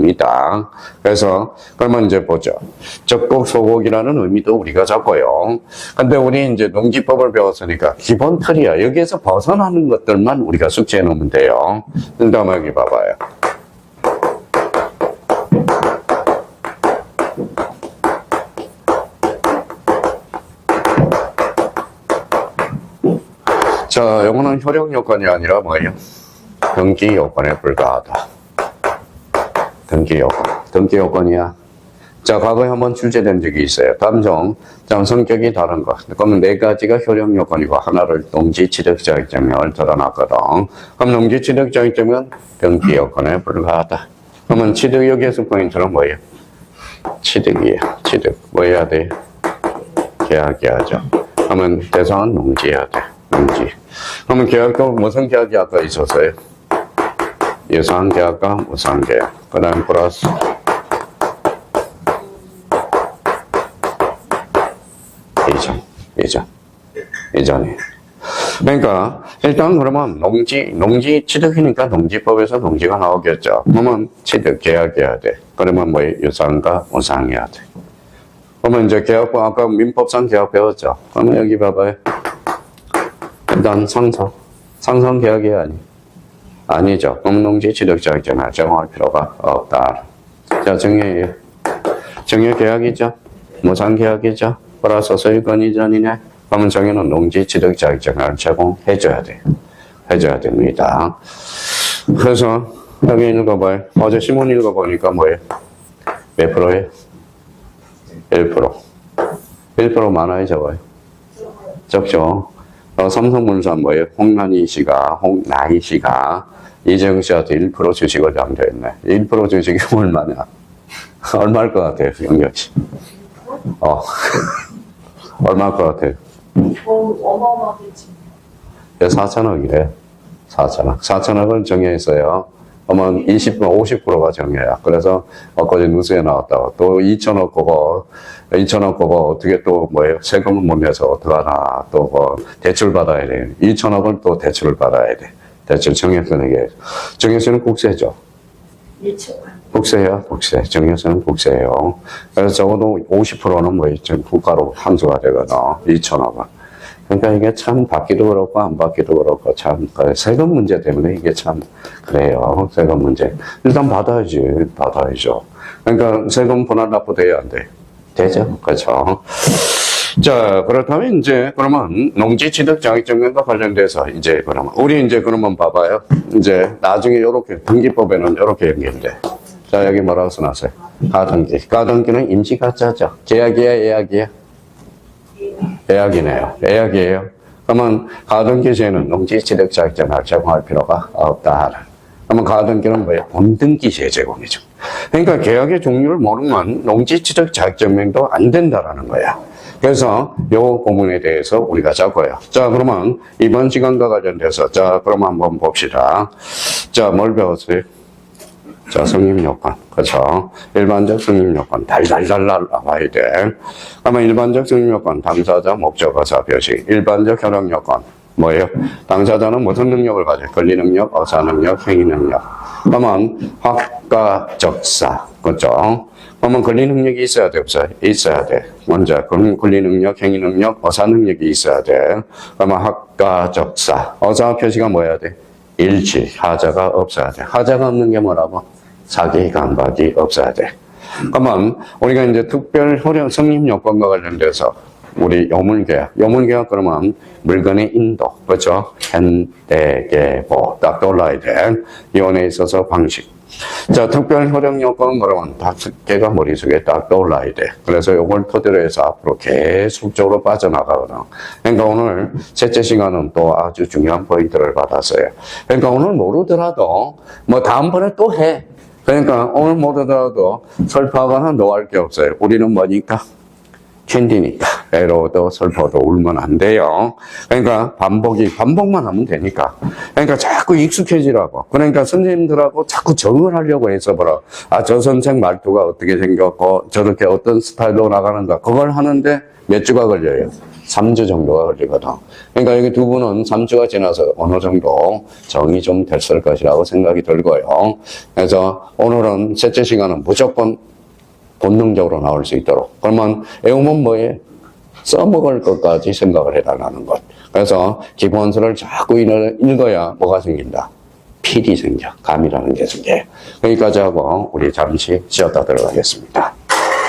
입니다. 그래서 그러면 이제 보죠. 적곡 소곡이라는 의미도 우리가 잡고요. 근데 우리 이제 농지법을 배웠으니까 기본 틀이야. 여기에서 벗어나는 것들만 우리가 숙지해 놓으면 돼요. 일단 여기 봐봐요. 자, 요거는 효력 요건이 아니라 뭐예요? 등기 요건에 불과하다. 등기 요건. 등기 요건이야. 자, 과거에 한번 출제된 적이 있어요. 감정, 성격이 다른 거. 그러면 네 가지가 효력 요건이고, 하나를 농지 취득 자격증명을 드러났거든. 그럼 농지 취득 자격증명은 등기 요건에 불과하다. 그러면 취득 여기에서 포인트는 뭐예요? 취득이에요. 취득. 뭐 해야 돼? 계약해야죠. 그러면 대상은 농지해야 돼. 농지. 그러면 계약도 무슨 계약이 아까 있었어요? 예상계약과 무상계약. 그 다음 플러스 이전이. 그러니까 일단 그러면 농지 취득이니까 농지법에서 농지가 나오겠죠. 그러면 취득 계약해야 돼. 그러면 뭐 유상과 무상해야 돼. 그러면 이제 계약과 아까 민법상 계약 배웠죠. 그러면 여기 봐봐요. 일단 상성 계약이 아니죠. 그럼 농지 취득 자격증을 제공할 필요가 없다. 자, 정의예요. 정의 계약이죠. 무상 계약이죠. 플러스 소유권 이전이네. 그러면 정의는 농지 취득 자격증을 제공해줘야 돼요. 해줘야 됩니다. 그래서 여기 읽어봐요. 어제 신문 읽어보니까 뭐예요? 몇 프로예요? 1%. 1% 많아요, 적어요? 적죠. 삼성물산 뭐예요? 홍나희 씨가 이재용 씨한테 1% 주식을 양도했네. 1% 주식이 얼마냐? 얼마일 것 같아요, 영경 씨? 얼마일 것 같아요? 어마어마하겠지. 4천억이래. 4천억. 4천억을 정해있어요. 그러면 50%가 정해야. 그래서 어제 뉴스에 나왔다고. 또 2천억 그거 어떻게 또 뭐예요? 세금을 못 내서 어떡하나. 또 뭐 대출 받아야 돼. 2천억을 또 대출을 받아야 돼. 대출 정해서는 정해서는 국세죠. 국세야, 국세. 정해서는 국세예요. 그래서 적어도 50%는 뭐 국가로 환수가 되거든. 2천억은. 그러니까 이게 참 받기도 그렇고 안 받기도 그렇고 참 세금 문제 때문에 이게 참 그래요. 세금 문제. 일단 받아야죠. 그러니까 세금 분할 납부돼야 안 돼. 되죠? 그렇죠. 자, 그렇다면 이제 그러면 농지 취득 자격증명과 관련돼서 이제 그러면 우리 이제 그러면 봐봐요. 이제 나중에 이렇게 등기법에는 이렇게 연결돼. 자, 여기 뭐라고 써놨어요? 가등기. 가등기는 임시 가짜죠. 계약이야, 예약이야? 예약이에요. 그러면 가등기시에는 농지 취득 자격증을 제공할 필요가 없다. 그러면 가등기는 뭐예요? 본등기시에 제공이죠. 그러니까 계약의 종류를 모르면 농지 취득 자격증명도 안 된다라는 거야. 그래서 요 부분에 대해서 우리가 잡고요. 자, 그러면 이번 시간과 관련돼서 자, 그럼 한번 봅시다. 자, 뭘 배웠어요? 자, 성립요건. 그렇죠. 일반적 성립요건. 달달달 나와야 돼. 그러면 일반적 성립요건, 당사자, 목적어사, 표시. 일반적 효력요건. 뭐예요? 당사자는 무슨 능력을 가져요? 권리능력, 어사능력, 행위능력. 그러면 학가적사. 그렇죠. 그러면 권리능력이 있어야 돼, 없어요? 있어야 돼. 먼저 권리능력, 행위능력, 어사능력이 있어야 돼. 그러면 학가적사. 어사 표시가 뭐여야 돼? 일치. 하자가 없어야 돼. 하자가 없는 게 뭐라고? 사기, 강박이 없어야 돼. 그러면 우리가 이제 특별 효력 성립 요건과 관련돼서 우리 요물계약 그러면 물건의 인도, 그렇죠? 현대계보 딱 떠올라야 돼. 이혼에 있어서 방식. 자, 특별 효력 요건 그러면 다섯 개가 머릿속에 딱 떠올라야 돼. 그래서 요걸 토대로 해서 앞으로 계속적으로 빠져나가거든. 그러니까 오늘 셋째 시간은 또 아주 중요한 포인트를 받았어요. 그러니까 오늘 모르더라도 뭐 다음번에 또 해. 그러니까 오늘 모르더라도 설파하거나 노할 게 없어요. 우리는 뭐니까? 캔디니까. 외로워도 슬퍼도 울면 안 돼요. 그러니까 반복만 하면 되니까. 그러니까 자꾸 익숙해지라고. 그러니까 선생님들하고 자꾸 적응을 하려고 해서 보라. 아, 저 선생 말투가 어떻게 생겼고 저렇게 어떤 스타일로 나가는가. 그걸 하는데 몇 주가 걸려요? 3주 정도가 걸리거든. 그러니까 여기 두 분은 3주가 지나서 어느 정도 정이 좀 됐을 것이라고 생각이 들고요. 그래서 오늘은 셋째 시간은 무조건 본능적으로 나올 수 있도록. 그러면 외우면 뭐에 써먹을 것까지 생각을 해달라는 것. 그래서 기본서를 자꾸 읽어야 뭐가 생긴다? 필이 생겨. 감이라는 게 생겨요. 여기까지 하고 우리 잠시 쉬었다 들어가겠습니다.